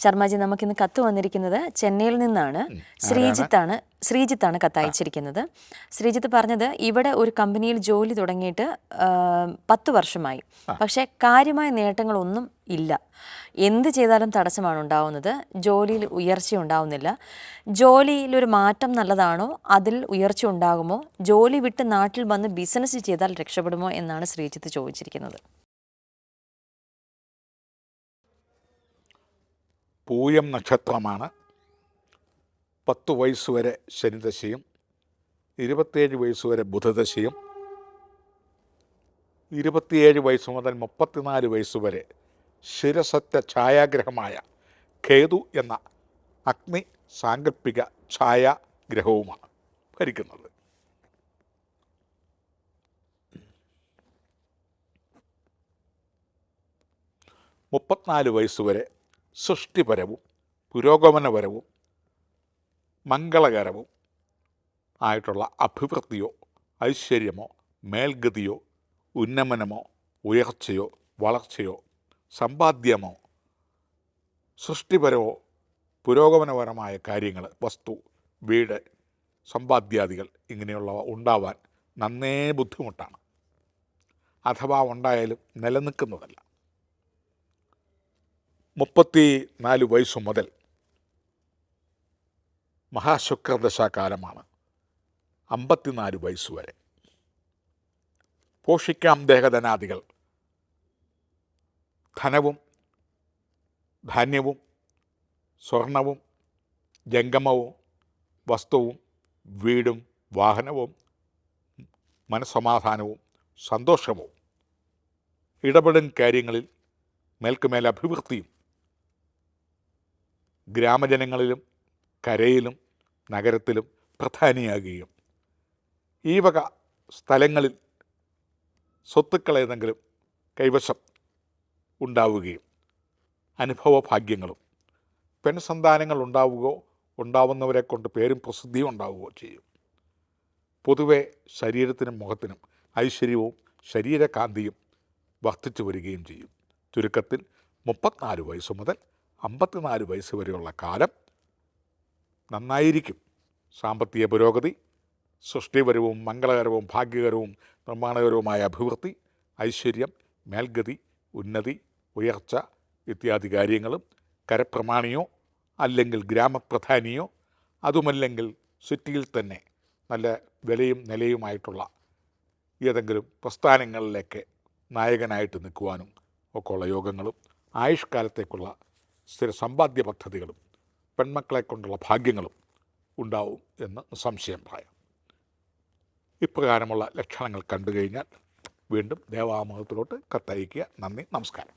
ശർമാജി, നമുക്കിന്ന് കത്ത് വന്നിരിക്കുന്നത് ചെന്നൈയിൽ നിന്നാണ്. ശ്രീജിത്താണ് കത്ത് അയച്ചിരിക്കുന്നത്. ശ്രീജിത്ത് പറഞ്ഞത്, ഇവിടെ ഒരു കമ്പനിയിൽ ജോലി തുടങ്ങിയിട്ട് 10 വർഷമായി, പക്ഷേ കാര്യമായ നേട്ടങ്ങളൊന്നും ഇല്ല. എന്ത് ചെയ്താലും തടസ്സമാണ് ഉണ്ടാവുന്നത്. ജോലിയിൽ ഉയർച്ച ഉണ്ടാവുന്നില്ല. ജോലിയിലൊരു മാറ്റം നല്ലതാണോ? അതിൽ ഉയർച്ച ഉണ്ടാകുമോ? ജോലി വിട്ട് നാട്ടിൽ വന്ന് ബിസിനസ് ചെയ്താൽ രക്ഷപ്പെടുമോ എന്നാണ് ശ്രീജിത്ത് ചോദിച്ചിരിക്കുന്നത്. പൂയം നക്ഷത്രമാണ്. 10 വയസ്സുവരെ ശനിദശയും 27 വയസ്സുവരെ ബുധദശയും 27 വയസ്സ് മുതൽ 34 വയസ്സുവരെ ശിരസറ്റ ഛായാഗ്രഹമായ കേതു എന്ന അഗ്നി സാങ്കല്പിക ഛായാഗ്രഹവുമാണ് ഭരിക്കുന്നത്. മുപ്പത്തിനാല് വയസ്സുവരെ സൃഷ്ടിപരവും പുരോഗമനപരവും മംഗളകരവും ആയിട്ടുള്ള അഭിവൃദ്ധിയോ ഐശ്വര്യമോ മേൽഗതിയോ ഉന്നമനമോ ഉയർച്ചയോ വളർച്ചയോ സമ്പാദ്യമോ സൃഷ്ടിപരമോ പുരോഗമനപരമായ കാര്യങ്ങൾ, വസ്തു, വീട്, സമ്പാദ്യാദികൾ ഇങ്ങനെയുള്ളവ ഉണ്ടാവാൻ നന്നേ ബുദ്ധിമുട്ടാണ്. അഥവാ ഉണ്ടായാലും നിലനിൽക്കുന്നതല്ല. 34 വയസ്സു മുതൽ മഹാശുക്രദശാകാലമാണ്. 54 വയസ്സുവരെ പോഷിക്കാം ദേഹധനാദികൾ, ധനവും ധാന്യവും സ്വർണവും ജംഗമവും വസ്തുവും വീടും വാഹനവും മനസ്സമാധാനവും സന്തോഷവും ഇടപെടും കാര്യങ്ങളിൽ മേൽക്കുമേൽ അഭിവൃദ്ധിയും ഗ്രാമജനങ്ങളിലും കരയിലും നഗരത്തിലും പ്രധാനിയാകുകയും ഈ വക സ്ഥലങ്ങളിൽ സ്വത്തുക്കൾ ഏതെങ്കിലും കൈവശം ഉണ്ടാവുകയും അനുഭവഭാഗ്യങ്ങളും പെൺസന്താനങ്ങൾ ഉണ്ടാവുന്നവരെ കൊണ്ട് പേരും പ്രസിദ്ധിയും ഉണ്ടാവുകയോ ചെയ്യും. പൊതുവെ ശരീരത്തിനും മുഖത്തിനും ഐശ്വര്യവും ശരീരകാന്തിയും വർദ്ധിച്ചു വരികയും ചെയ്യും. ചുരുക്കത്തിൽ 34 വയസ്സ് മുതൽ 54 വയസ്സ് വരെയുള്ള കാലം നന്നായിരിക്കും. സാമ്പത്തിക പുരോഗതി, സൃഷ്ടിപരവും മംഗളകരവും ഭാഗ്യകരവും നിർമ്മാണകരവുമായ അഭിവൃദ്ധി, ഐശ്വര്യം, മേൽഗതി, ഉന്നതി, ഉയർച്ച ഇത്യാദി കാര്യങ്ങളും കരപ്രമാണിയോ അല്ലെങ്കിൽ ഗ്രാമപ്രധാനിയോ അതുമല്ലെങ്കിൽ സിറ്റിയിൽ തന്നെ നല്ല വിലയും നിലയുമായിട്ടുള്ള ഏതെങ്കിലും പ്രസ്ഥാനങ്ങളിലേക്ക് നായകനായിട്ട് നിൽക്കുവാനും ഒക്കെയുള്ള യോഗങ്ങളും ആയുഷ്കാലത്തേക്കുള്ള സ്ഥിര സമ്പാദ്യ പദ്ധതികളും പെൺമക്കളെ കൊണ്ടുള്ള ഭാഗ്യങ്ങളും ഉണ്ടാവും എന്ന് നിസ്സംശയം പറയാം. ഇപ്രകാരമുള്ള ലക്ഷണങ്ങൾ കണ്ടു കഴിഞ്ഞാൽ വീണ്ടും ദേവാമൃതത്തിലോട്ട് കത്തയക്കുക. നന്ദി, നമസ്കാരം.